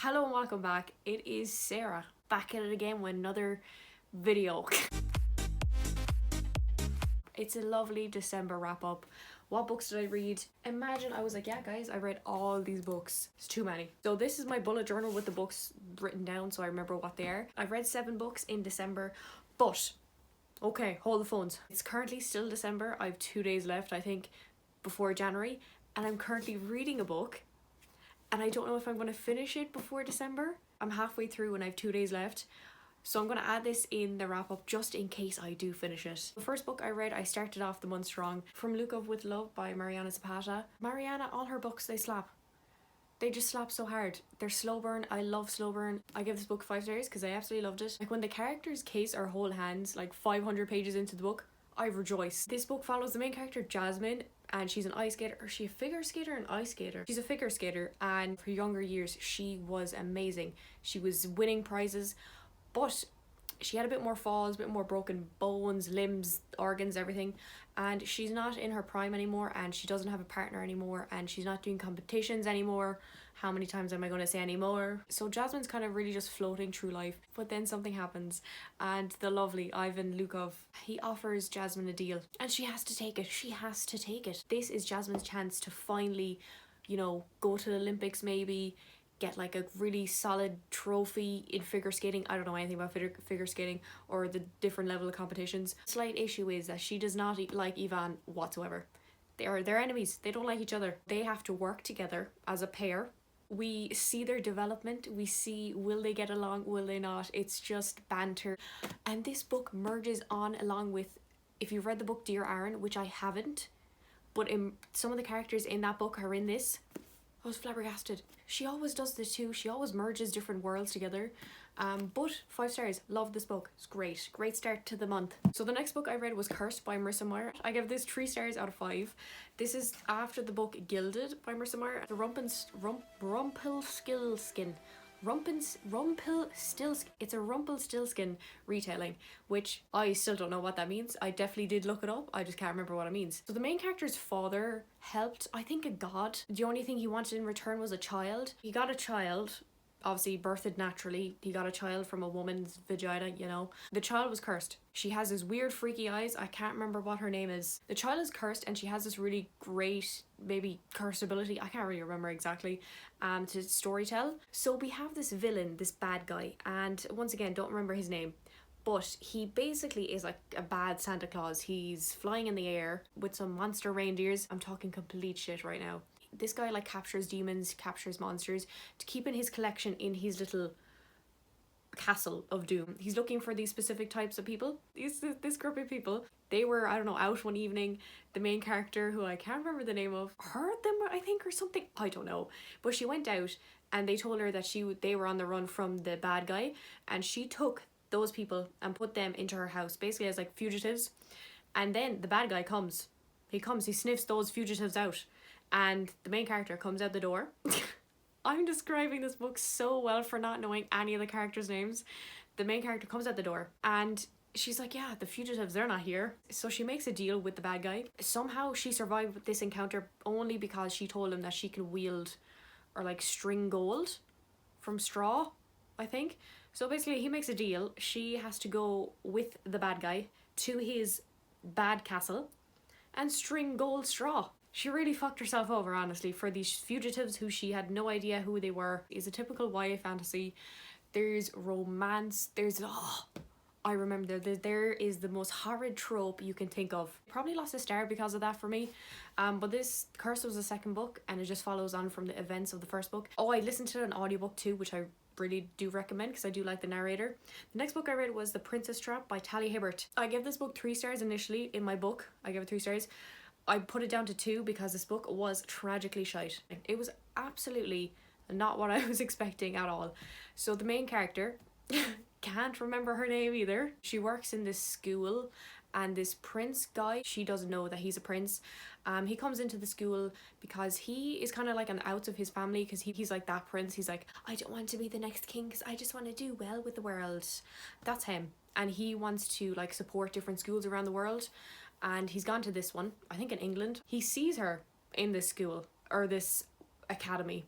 Hello and welcome back. It is Sarah back at it again with another video. It's a lovely December wrap up. What books did I read? Imagine I was like, yeah guys, I read all these books. It's too many. So this is my bullet journal with the books written down so I remember what they are. I've read 7 books in December, but okay, hold the phones. It's currently still December. I have 2 days left, I think, before January, and I'm currently reading a book and I don't know if I'm going to finish it before December. I'm halfway through and I have 2 days left. So I'm going to add this in the wrap up just in case I do finish it. The first book I read, I started off the month strong. From Luca with Love by Mariana Zapata. Mariana, all her books, they slap. They just slap so hard. They're slow burn. I love slow burn. I give this book 5 stars because I absolutely loved it. Like when the characters case or hold hands like 500 pages into the book, I rejoice. This book follows the main character Jasmine, and she's an ice skater. Or is she a figure skater or an ice skater? She's a figure skater, and for younger years she was amazing. She was winning prizes, but she had a bit more falls, a bit more broken bones, limbs, organs, everything, and she's not in her prime anymore, and she doesn't have a partner anymore, and she's not doing competitions anymore. How many times am I going to say anymore? So Jasmine's kind of really just floating through life, but then something happens, and the lovely Ivan Lukov, he offers Jasmine a deal, and she has to take it. She has to take it. This is Jasmine's chance to finally, you know, go to the Olympics, maybe get like a really solid trophy in figure skating. I don't know anything about figure skating or the different level of competitions. Slight issue is that she does not like Ivan whatsoever. They're enemies. They don't like each other. They have to work together as a pair. We see their development. We see, will they get along, will they not? It's just banter. And this book merges on along with, if you've read the book Dear Aaron, which I haven't, but some of the characters in that book are in this. I was flabbergasted. She always does this too. She always merges different worlds together. But 5 stars. Love this book. It's great. Great start to the month. So the next book I read was Cursed by Marissa Meyer. I give this 3 stars out of 5. This is after the book Gilded by Marissa Meyer. The Rumpelstiltskin. It's a Rumpelstiltskin retelling, which I still don't know what that means. I definitely did look it up. I just can't remember what it means. So the main character's father helped, I think, a god. The only thing he wanted in return was a child. He got a child, obviously birthed naturally. He got a child from a woman's vagina, you know. The child was cursed. She has this weird freaky eyes. I can't remember what her name is. The child is cursed and she has this really great, maybe cursed ability, I can't really remember exactly, to storytell. So we have this villain, this bad guy, and once again, don't remember his name. But he basically is like a bad Santa Claus. He's flying in the air with some monster reindeers. I'm talking complete shit right now. This guy like captures demons, captures monsters to keep in his collection in his little castle of doom. He's looking for these specific types of people. This group of people, they were, I don't know, out one evening. The main character, who I can't remember the name of, heard them, I think, or something. I don't know. But she went out and they told her that they were on the run from the bad guy, and she took those people and put them into her house, basically as like fugitives. And then the bad guy comes. He sniffs those fugitives out, and the main character comes out the door. I'm describing this book so well for not knowing any of the characters' names. The main character comes out the door and she's like, yeah, the fugitives, they're not here. So she makes a deal with the bad guy. Somehow she survived this encounter only because she told him that she can wield or like string gold from straw, I think. So basically he makes a deal. She has to go with the bad guy to his bad castle and string gold straw. She really fucked herself over, honestly, for these fugitives who she had no idea who they were. It's a typical YA fantasy. There's romance. I remember there is the most horrid trope you can think of. Probably lost a star because of that for me. But this Curse was the second book, and it just follows on from the events of the first book. Oh, I listened to an audiobook too, which I really do recommend because I do like the narrator. The next book I read was The Princess Trap by Talia Hibbert. I gave this book 3 stars initially in my book. I gave it 3 stars. I put it down to 2 because this book was tragically shite. It was absolutely not what I was expecting at all. So the main character, can't remember her name either. She works in this school, and this prince guy, she doesn't know that he's a prince. He comes into the school because he is kind of like an out of his family, because he's like that prince. He's like, I don't want to be the next king because I just want to do well with the world. That's him. And he wants to like support different schools around the world. And he's gone to this one, I think in England. He sees her in this school or this academy,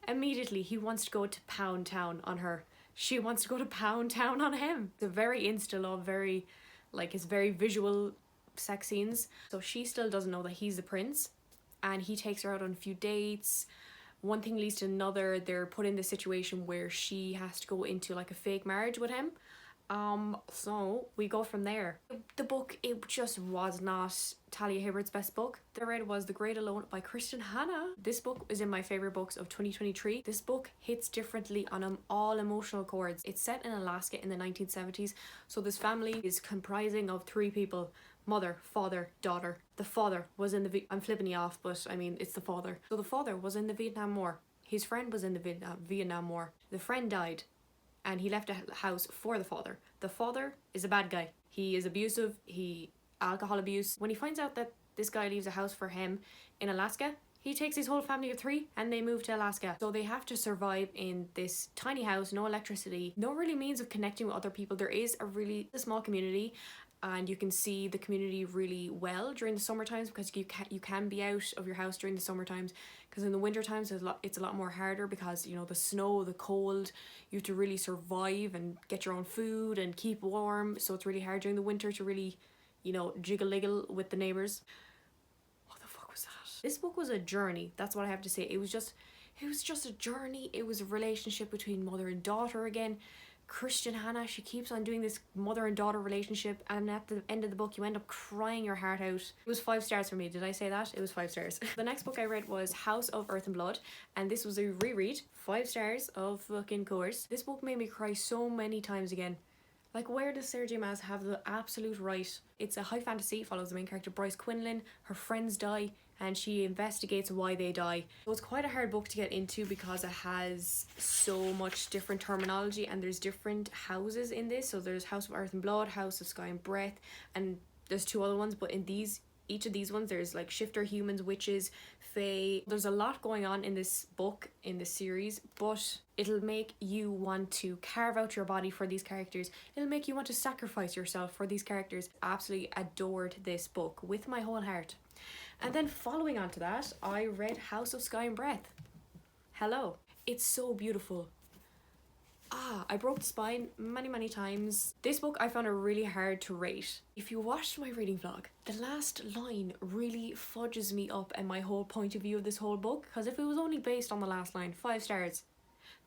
Immediately, he wants to go to Pound Town on her. She wants to go to Pound Town on him. It's a very insta love, very, like, it's very visual sex scenes. So she still doesn't know that he's the prince, and he takes her out on a few dates. One thing leads to another. They're put in this situation where she has to go into like a fake marriage with him. So we go from there. The book, it just was not Talia Hibbert's best book. The read was The Great Alone by Kristen Hanna. This book is in my favorite books of 2023. This book hits differently on all emotional chords. It's set in Alaska in the 1970s. So this family is comprising of 3 people: mother, father, daughter. The father was in the I'm flipping you off, but I mean, it's the father. So the father was in the Vietnam War. His friend was in the Vietnam War. The friend died, and he left a house for the father. The father is a bad guy. He is abusive, alcohol abuse. When he finds out that this guy leaves a house for him in Alaska, he takes his whole family of 3 and they move to Alaska. So they have to survive in this tiny house, no electricity, no really means of connecting with other people. There is a small community, and you can see the community really well during the summer times, because you can be out of your house during the summer times, because in the winter times it's a lot more harder, because you know, the snow, the cold, you have to really survive and get your own food and keep warm. So it's really hard during the winter to really, you know, jiggle with the neighbors. What the fuck was that? This book was a journey. That's what I have to say. It was just a journey. It was a relationship between mother and daughter again. Kristen Hanna, she keeps on doing this mother and daughter relationship, and at the end of the book you end up crying your heart out. It was 5 stars for me. Did I say that? It was 5 stars. The next book I read was House of Earth and Blood, and this was a reread. 5 stars of fucking course. This book made me cry so many times again. Like, where does Sarah J Maas have the absolute right? It's a high fantasy, follows the main character Bryce Quinlan. Her friends die, and she investigates why they die. So it's quite a hard book to get into, because it has so much different terminology, and there's different houses in this. So there's House of Earth and Blood, House of Sky and Breath, and there's 2 other ones, but in each of these ones there's like shifter humans, witches, fae. There's a lot going on in this book, in this series, but it'll make you want to carve out your body for these characters. It'll make you want to sacrifice yourself for these characters. Absolutely adored this book with my whole heart. And then following on to that, I read House of Sky and Breath. Hello. It's so beautiful. I broke the spine many times. This book I found it really hard to rate. If you watched my reading vlog, the last line really fudges me up and my whole point of view of this whole book, because if it was only based on the last line, 5 stars.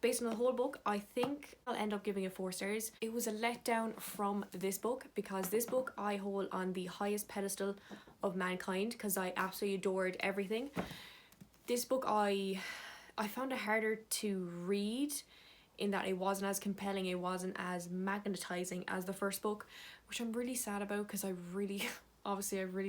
Based on the whole book, I think I'll end up giving it 4 stars. It was a letdown from this book, because this book I hold on the highest pedestal of mankind, because I absolutely adored everything. This book I found it harder to read, in that it wasn't as compelling, it wasn't as magnetizing as the first book, which I'm really sad about, because I really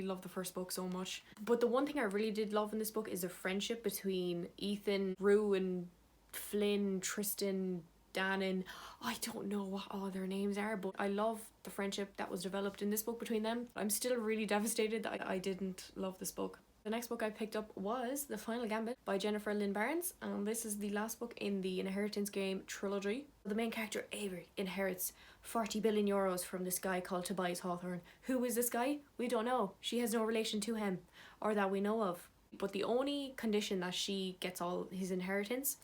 love the first book so much. But the one thing I really did love in this book is the friendship between Ethan, Rue, and Flynn, Tristan, Dannon. I don't know what all their names are, but I love the friendship that was developed in this book between them. I'm still really devastated that I didn't love this book. The next book I picked up was The Final Gambit by Jennifer Lynn Barnes, and this is the last book in the Inheritance Game trilogy. The main character, Avery, inherits 40 billion euros from this guy called Tobias Hawthorne. Who is this guy? We don't know. She has no relation to him, or that we know of. But the only condition that she gets all his inheritance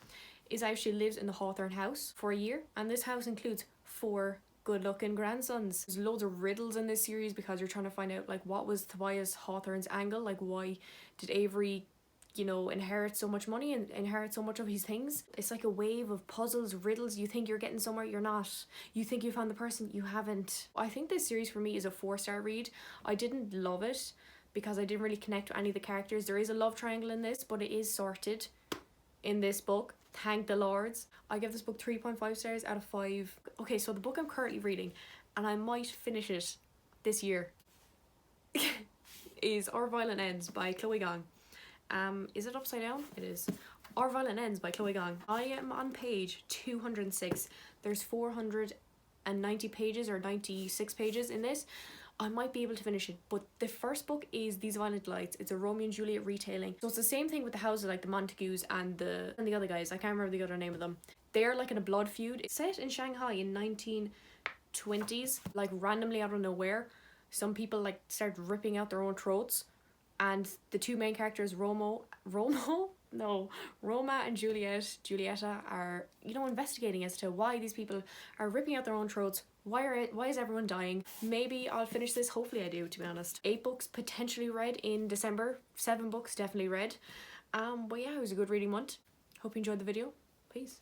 is if she lives in the Hawthorne house for a year, and this house includes 4 good-looking grandsons. There's loads of riddles in this series, because you're trying to find out, like, what was Tobias Hawthorne's angle? Like, why did Avery, you know, inherit so much money and inherit so much of his things? It's like a wave of puzzles, riddles. You think you're getting somewhere, you're not. You think you found the person, you haven't. I think this series for me is a 4-star read. I didn't love it, because I didn't really connect with any of the characters. There is a love triangle in this, but it is sorted in this book. Thank the lords. I give this book 3.5 stars out of 5. Okay, so the book I'm currently reading, and I might finish it this year, is Our Violent Ends by Chloe Gong. Is it upside down? It is. Our Violent Ends by Chloe Gong. I am on page 206. There's 490 pages or 96 pages in this. I might be able to finish it, but the first book is These Violent Delights. It's a Romeo and Juliet retelling. So it's the same thing with the houses, like the Montagues and the other guys. I can't remember the other name of them. They're like in a blood feud. It's set in Shanghai in 1920s, like randomly out of nowhere. Some people like start ripping out their own throats, and the 2 main characters, Romo No, Roma and Julieta are, you know, investigating as to why these people are ripping out their own throats. Why is everyone dying? Maybe I'll finish this. Hopefully I do, to be honest. 8 books potentially read in December. 7 books definitely read. But yeah, it was a good reading month. Hope you enjoyed the video. Peace.